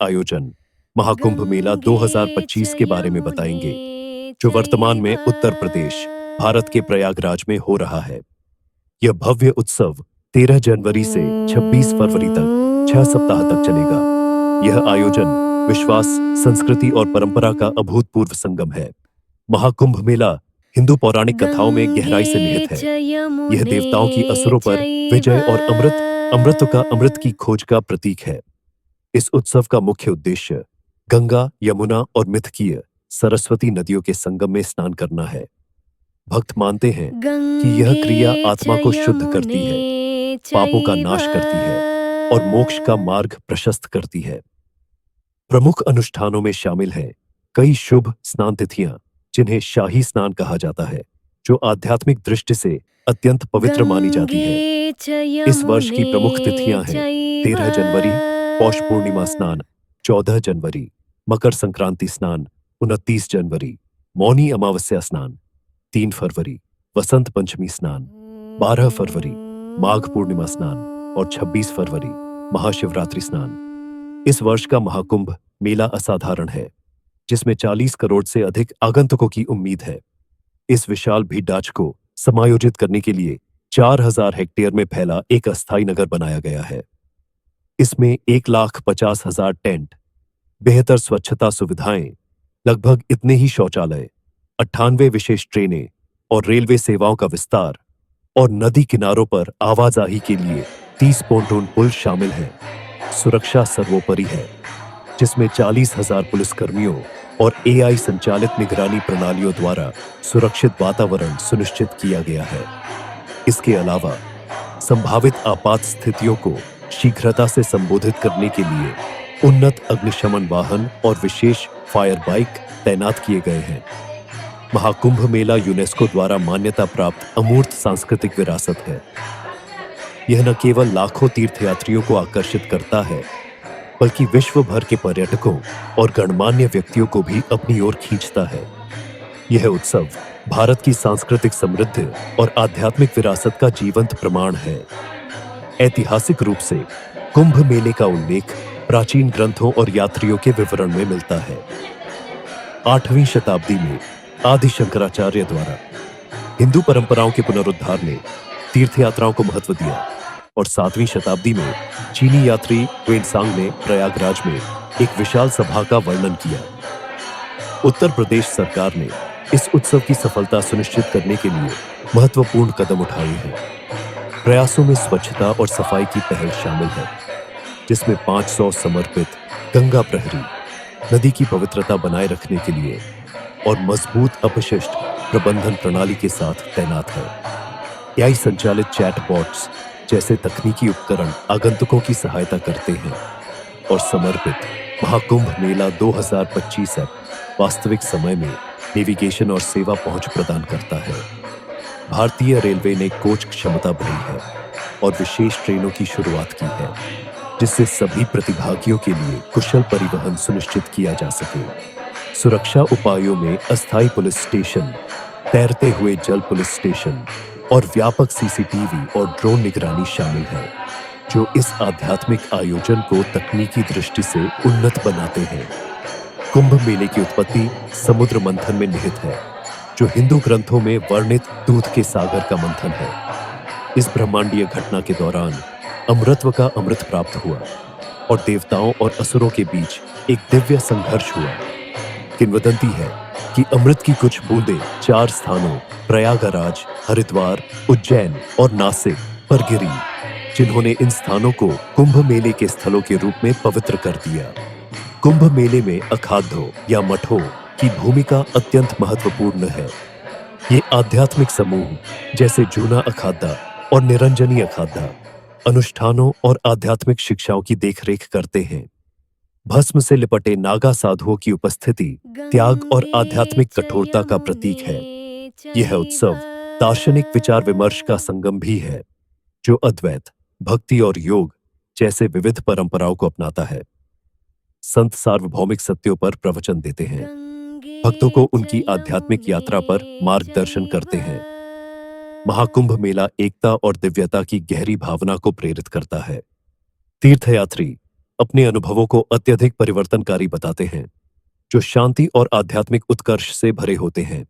आयोजन महाकुंभ मेला 2025 के बारे में बताएंगे, जो वर्तमान में उत्तर प्रदेश, भारत के प्रयागराज में हो रहा है। यह भव्य उत्सव 13 जनवरी से 26 फरवरी तक 6 सप्ताह तक चलेगा। यह आयोजन विश्वास, संस्कृति और परंपरा का अभूतपूर्व संगम है। महाकुंभ मेला हिंदू पौराणिक कथाओं में गहराई से निहित है। यह देवताओं की असुरों पर विजय और अमृत की खोज का प्रतीक है। इस उत्सव का मुख्य उद्देश्य गंगा, यमुना और मिथकीय सरस्वती नदियों के संगम में स्नान करना है। भक्त मानते हैं कि यह क्रिया आत्मा को शुद्ध करती है, पापों का नाश करती है और मोक्ष का मार्ग प्रशस्त करती है। प्रमुख अनुष्ठानों में शामिल हैं कई शुभ स्नान तिथियां, जिन्हें शाही स्नान कहा जाता है, जो आध्यात्मिक दृष्टि से अत्यंत पवित्र मानी जाती है। इस वर्ष की प्रमुख तिथियां हैं 13 जनवरी पौष पूर्णिमा स्नान, 14 जनवरी मकर संक्रांति स्नान, 29 जनवरी मौनी अमावस्या स्नान, 3 फरवरी वसंत पंचमी स्नान, 12 फरवरी माघ पूर्णिमा स्नान और 26 फरवरी महाशिवरात्रि स्नान। इस वर्ष का महाकुंभ मेला असाधारण है, जिसमें 40 करोड़ से अधिक आगंतुकों की उम्मीद है। इस विशाल भीड़ांच को समायोजित करने के लिए 4000 हेक्टेयर में फैला एक अस्थायी नगर बनाया गया है। इसमें 1,50,000 टेंट, बेहतर स्वच्छता सुविधाएं, लगभग इतने ही शौचालय, 98 विशेष ट्रेनें और रेलवे सेवाओं का विस्तार और नदी किनारों पर आवाजाही के लिए 30 पोंटून पुल शामिल हैं। सुरक्षा सर्वोपरि है, जिसमें 40,000 पुलिसकर्मियों और एआई संचालित निगरानी प्रणालियों द्वारा सुरक्षित वातावरण सुनिश्चित किया गया है। इसके अलावा संभावित आपात स्थितियों को शीघ्रता से संबोधित करने के लिए उन्नत अग्निशमन वाहन और विशेष फायर बाइक तैनात किए गए हैं। महाकुंभ मेला यूनेस्को द्वारा मान्यता प्राप्त अमूर्त सांस्कृतिक विरासत है। यह न केवल लाखों तीर्थयात्रियों को आकर्षित करता है, बल्कि विश्व भर के पर्यटकों और गणमान्य व्यक्तियों को भी अपनी ओर खींचता है। यह उत्सव भारत की सांस्कृतिक समृद्धि और आध्यात्मिक विरासत का जीवंत प्रमाण है। ऐतिहासिक रूप से कुंभ मेले का उल्लेख प्राचीन ग्रंथों और यात्रियों के विवरण में मिलता है। 8वीं शताब्दी में आदि शंकराचार्य द्वारा हिंदू परंपराओं के पुनरुद्धार ने तीर्थयात्राओं को महत्व दिया और 7वीं शताब्दी में चीनी यात्री वेनसांग ने प्रयागराज में एक विशाल सभा का वर्णन किया। उत्तर प्रदेश सरकार ने इस उत्सव की सफलता सुनिश्चित करने के लिए महत्वपूर्ण कदम उठाए हैं। प्रयासों में स्वच्छता और सफाई की पहल शामिल है, जिसमें 500 समर्पित गंगा प्रहरी नदी की पवित्रता बनाए रखने के लिए और मजबूत अपशिष्ट प्रबंधन प्रणाली के साथ तैनात है। एआई संचालित चैटबॉट्स जैसे तकनीकी उपकरण आगंतुकों की सहायता करते हैं और समर्पित महाकुंभ मेला 2025 ऐप वास्तविक समय में नेविगेशन और सेवा पहुंच प्रदान करता है। भारतीय रेलवे ने कोच क्षमता बढ़ाई है और विशेष ट्रेनों की शुरुआत की है, जिससे सभी प्रतिभागियों के लिए कुशल परिवहन सुनिश्चित किया जा सके। सुरक्षा उपायों में अस्थायी पुलिस स्टेशन, तैरते हुए जल पुलिस स्टेशन और व्यापक सीसीटीवी और ड्रोन निगरानी शामिल है, जो इस आध्यात्मिक आयोजन को तकनीकी दृष्टि से उन्नत बनाते हैं। कुंभ मेले की उत्पत्ति समुद्र मंथन में निहित है, जो हिंदू ग्रंथों में वर्णित दूध के सागर का मंथन है। इस ब्रह्मांडीय घटना के दौरान अमृतत्व का अमृत प्राप्त हुआ और देवताओं और असुरों के बीच एक दिव्य संघर्ष हुआ। किंवदंती है कि अमृत की कुछ बूंदें 4 स्थानों प्रयागराज, हरिद्वार, उज्जैन और नासिक पर गिरी, जिन्होंने इन स्थानों को कुंभ मेले के स्थलों के रूप में पवित्र कर दिया। कुंभ मेले में अखाद्यों या मठों की भूमिका अत्यंत महत्वपूर्ण है। ये आध्यात्मिक समूह जैसे जूना अखाड़ा और निरंजनी अखाड़ा अनुष्ठानों और आध्यात्मिक शिक्षाओं की देखरेख करते हैं। भस्म से लिपटे नागा साधुओं की उपस्थिति त्याग और आध्यात्मिक कठोरता का प्रतीक है। यह उत्सव दार्शनिक विचार विमर्श का संगम भी है, जो अद्वैत, भक्ति और योग जैसे विविध परंपराओं को अपनाता है। संत सार्वभौमिक सत्यों पर प्रवचन देते हैं, भक्तों को उनकी आध्यात्मिक यात्रा पर मार्गदर्शन करते हैं। महाकुंभ मेला एकता और दिव्यता की गहरी भावना को प्रेरित करता है। तीर्थयात्री अपने अनुभवों को अत्यधिक परिवर्तनकारी बताते हैं, जो शांति और आध्यात्मिक उत्कर्ष से भरे होते हैं।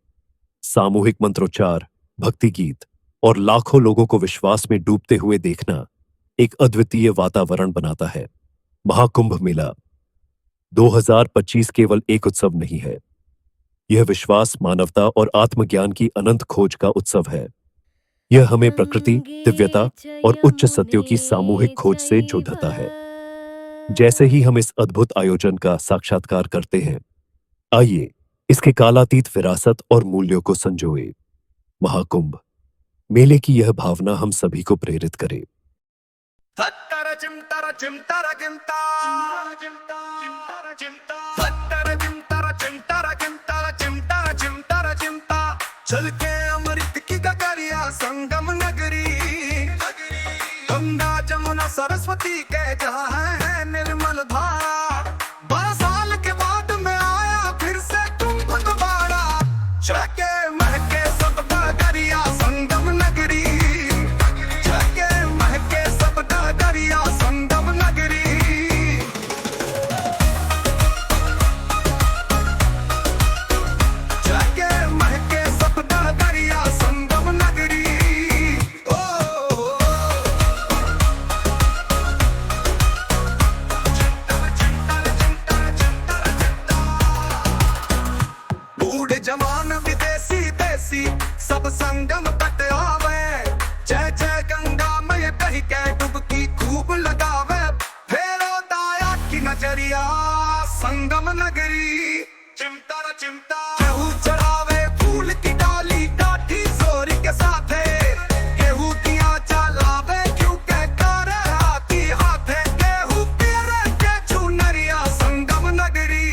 सामूहिक मंत्रोच्चार, भक्ति गीत और लाखों लोगों को विश्वास में डूबते हुए देखना एक अद्वितीय वातावरण बनाता है। महाकुंभ मेला 2025 केवल एक उत्सव नहीं है। यह विश्वास, मानवता और आत्मज्ञान की अनंत खोज का उत्सव है। यह हमें प्रकृति, दिव्यता और उच्च सत्यों की सामूहिक खोज से जोड़ता है। जैसे ही हम इस अद्भुत आयोजन का साक्षात्कार करते हैं, आइए इसके कालातीत विरासत और मूल्यों को संजोए। महाकुंभ मेले की यह भावना हम सभी को प्रेरित करे। हत्तर चिमटर चिमटर चिमटा चिमटा चिमटा हत्तर चिमटर चिमटर चिमटर चिमटर चिमटर चिमटा चल के अमृत की गगरिया संगम नगरी गंगा जमुना सरस्वती के जहाँ है निर्मल धारा। 12 साल के बाद में आया फिर से कुंभ दोबारा। चके महके सब डगरिया संगम नगरी, चके महके सब डगरिया संगम नगरी। चके महके सब डगरिया संगम नगरी। ओ बूढ़े जवान विदेशी देसी सब संगम तट आवे। जय जय गंगा मैं कही के डुबकी खूब लगावे। फेरो दाया की नजरिया संगम नगरी। चिमटा चिमटा केहू चढ़ावे फूल की डाली काठी जोरी के साथे। केहू दिया जलावे क्यों के करे हाथी हाथे। केहू पेरे के चुनरिया संगम नगरी।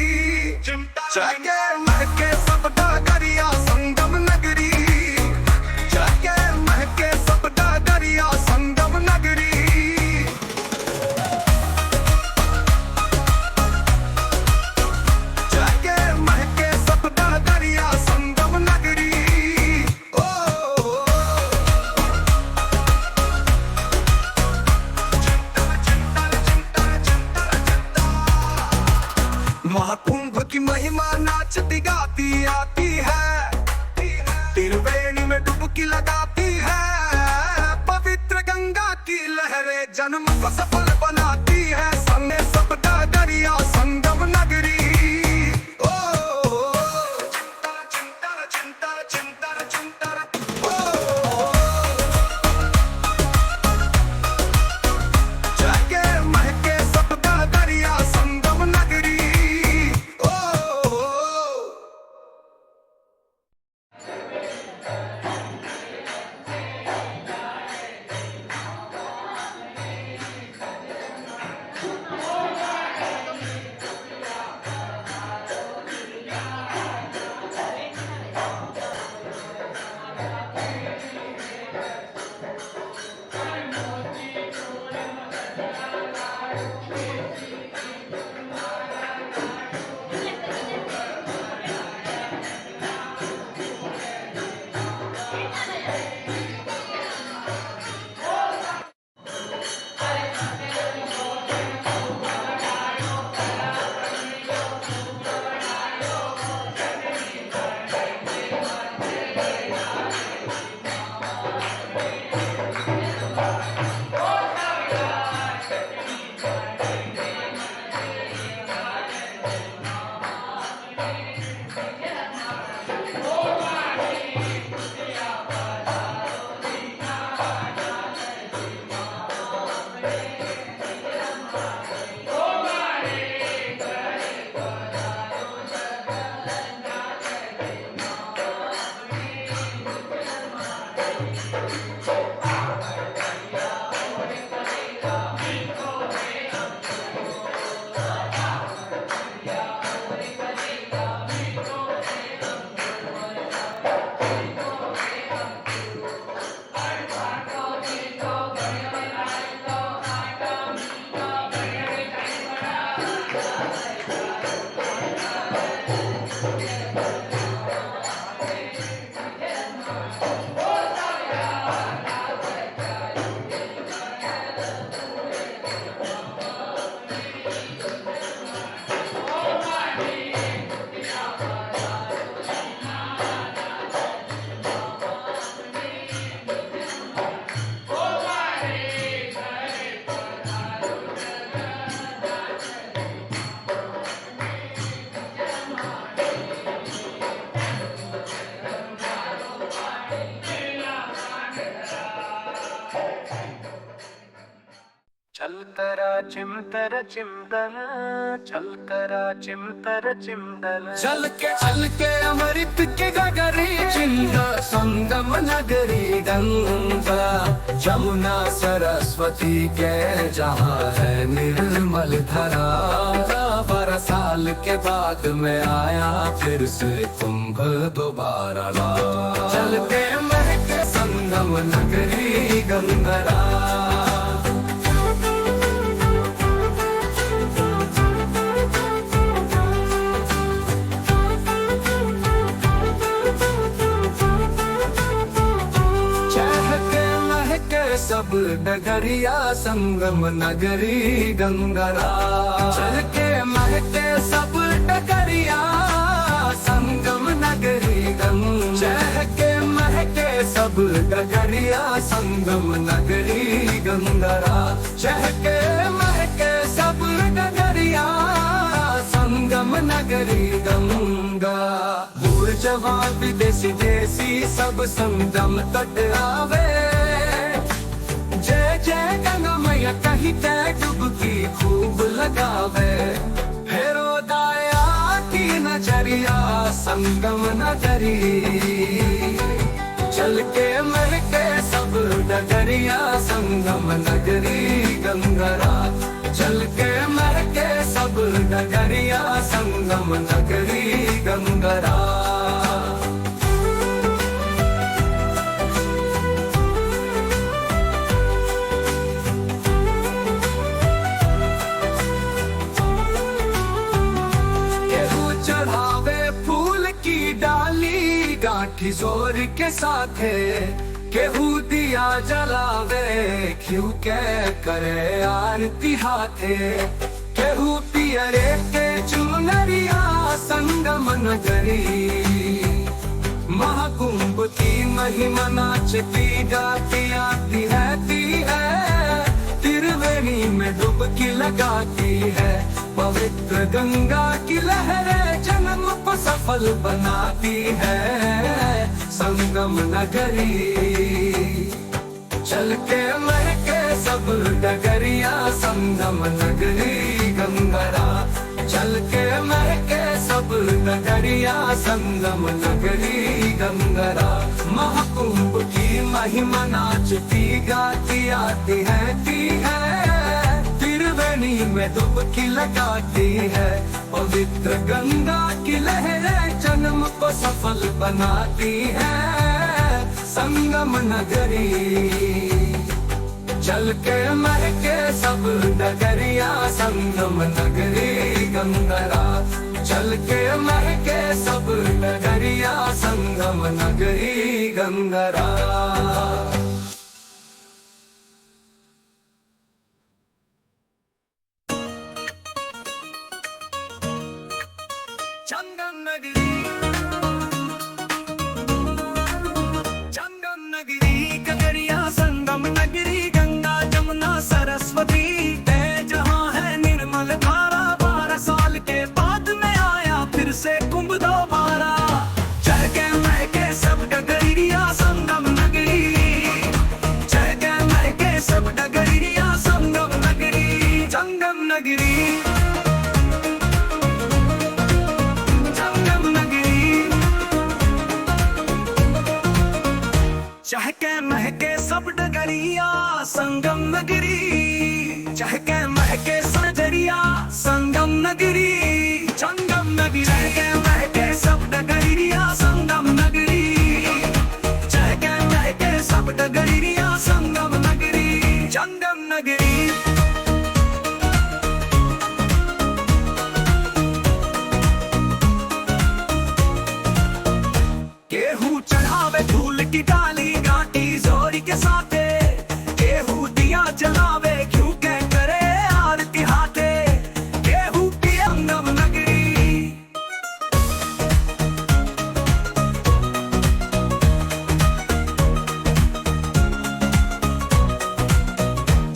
चिमटा चके महके सब डगरिया संगम नगरी। चके महके सब डगरिया संगम नगरी। चके महके सब डगरिया संगम नगरी। ओ महाकुंभ की महिमा नाचती गाती आती है। त्रिवेणी में डुबकी लगाती है। पवित्र गंगा की लहरें जन्म को सफल बनाती है। संगे सब डगरिया संगम नगरी। ओ चिंतर चिंतर चिंतर चिंतर ओ चके महके सब डगरिया संगम नगरी। ओ चिमतर चिमदल चल के अमृत के गगरी चिंता संगम नगरी गंगा जमुना सरस्वती के जहाँ है निर्मल धरा 12 साल के बाद में आया फिर से कुंभ दोबारा ला चल के अमृत संगम नगरी गंगरा सब डगरिया संगम नगरी गंगरा चल के महके सब डगरिया संगम नगरी चह के महके सब डगरिया संगम नगरी गंगरा चह के महके सब डगरिया संगम नगरी गंगा दूर जवान विदेशी देसी सब संगम तट आवे जय जय गंगा मैया कहीं तय डुबकी खूब लगावे फेरो दाया की नजरिया संगम नगरी चल के मर के सब डगरिया संगम नगरी गंगरा चल के मर के सब डगरिया संगम नगरी गंगरा गांठी जोर के साथ केहू दिया जलावे क्यों के करे आरती हाथे केहू पियरे के चुनरिया संगम नगरी महाकुंभ की महिमा नाचती गाती आती रहती है त्रिवेणी में डुबकी लगाती है पवित्र गंगा की लहरें जन्म को सफल बनाती है संगम नगरी चल के मर के सब डगरिया संगम नगरी गंगरा चल के मर के सब डगरिया संगम नगरी गंगरा महाकुंभ की महिमा नाचती गाती आती है त्रिवेणी में डुबकी लगाती है पवित्र गंगा की लहरें जन्म को सफल बनाती है संगम नगरी चल के मर के सब डगरिया संगम नगरी गंगरा चल के मर के सब डगरिया संगम नगरी गंगरा संगम नगरी गंगा जमुना सरस्वती जहाँ है निर्मल धारा 12 साल के बाद में आया फिर से कुंभ दोबारा चल के महके सब डगरिया संगम नगरी चल के महके सब डगरिया संगम नगरी संगम नगरी चहके महके सब डगरिया संगम नगरी चहके महके सजरिया संगम नगरी संगम नगरी चहके महके सब डगरिया संगम नगरी चहके महके सब डगरिया संगम नगरी संगम नगरी केहू चढ़ावे फूल की डाली गांठी जोरी के साथे केहू दिया जलावे क्यों के करे आरती हाथे केहू की संगम नगरी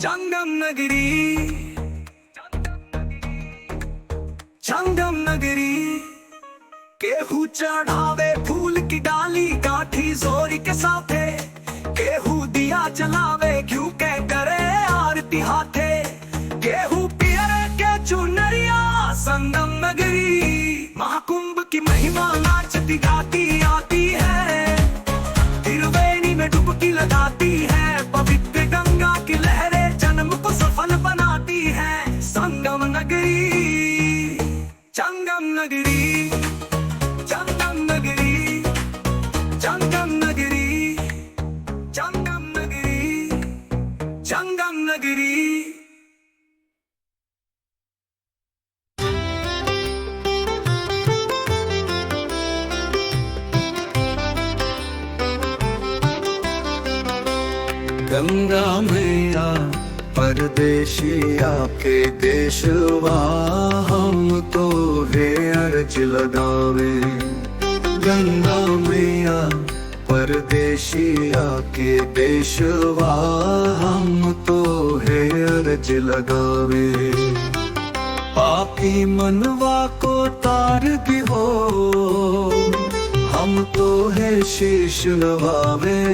संगम नगरी संगम नगरी केहू चढ़ावे फूल की डाली गांठी जोरी के साथे केहू दिया जलावे घिउ के करे आरती हाथे केहू संगम नगरी महाकुंभ की महिमा नाचती गाती आती है, त्रिवेणी में डुबकी लगाती है, पवित्र गंगा की लहरें जन्म को सफल बनाती है। संगम नगरी, संगम नगरी, संगम नगरी, संगम नगरी, संगम नगरी, संगम नगरी। गंगा मैया परदेशिया के देशवा हम तो है अर्ज लगावे। गंगा मैया परदेशिया के देशवा हम तो है अर्ज लगावे। पापी मनवा को तार दिहो हम तो है शीश नवावे।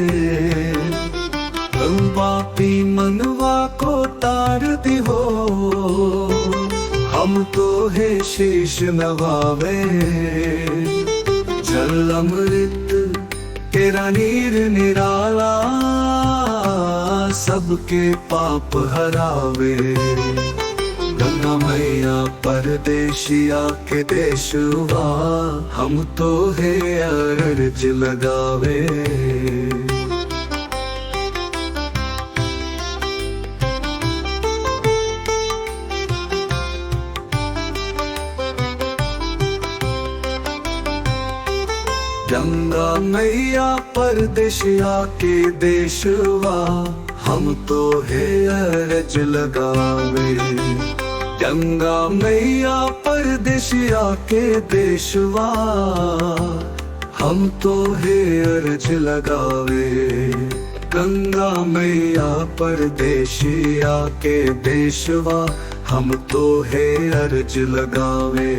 पापी मनवा को तार दिहो हम तो है शीश नवावे। जल अमृत तेरा नीर निराला सबके पाप हरावे। गंगा मैया परदेशिया के देशवा हम तो है अर्ज लगावे। गंगा मैया परदेशिया के देशवा हम तो है अर्ज लगावे। गंगा मैया परदेशिया के देशवा हम तो है अर्ज लगावे। गंगा मैया परदेशिया के देशवा हम तो है अर्ज लगावे।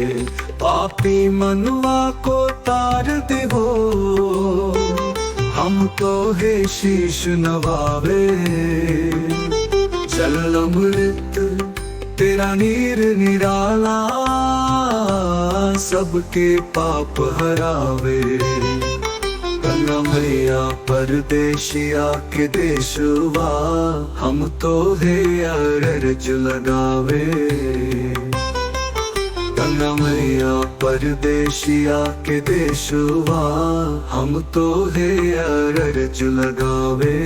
पापी मनवा को तार देवो हम तो है शीश नवावे। जल अमृत तेरा नीर निराला सबके पाप हरावे। गंगा मैया परदेशिया के देशवा हम तो है अर्ज लगावे। गंगा मैया परदेशिया के देशवा हम तो है अर्ज लगावे।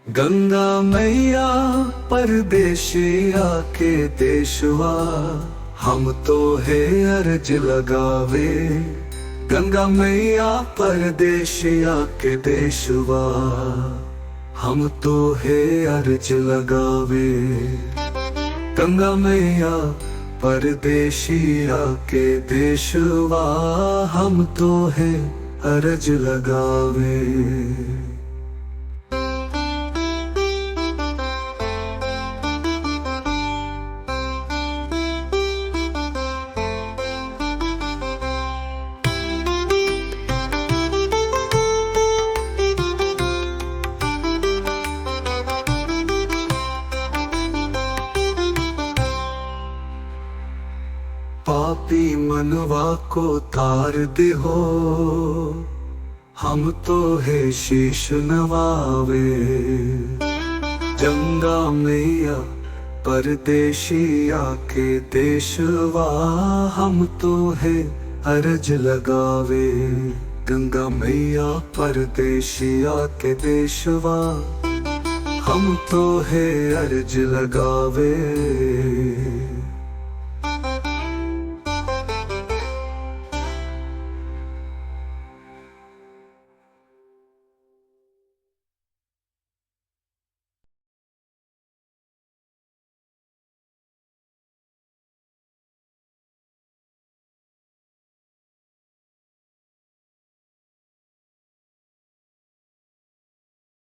गंगा मैया परदेशिया के देशवा हम तो है अर्ज लगावे। गंगा मैया परदेशिया के देशवा हम तो है अर्ज लगावे। गंगा मैया परदेशिया के देशवा हम तो है अर्ज लगावे। पापी मनवा को तार देहो हम तो है शीश नवावे। गंगा मैया परदेशिया के देशवा हम तो है अर्ज लगावे। गंगा मैया परदेशिया के देशवा हम तो है अर्ज लगावे।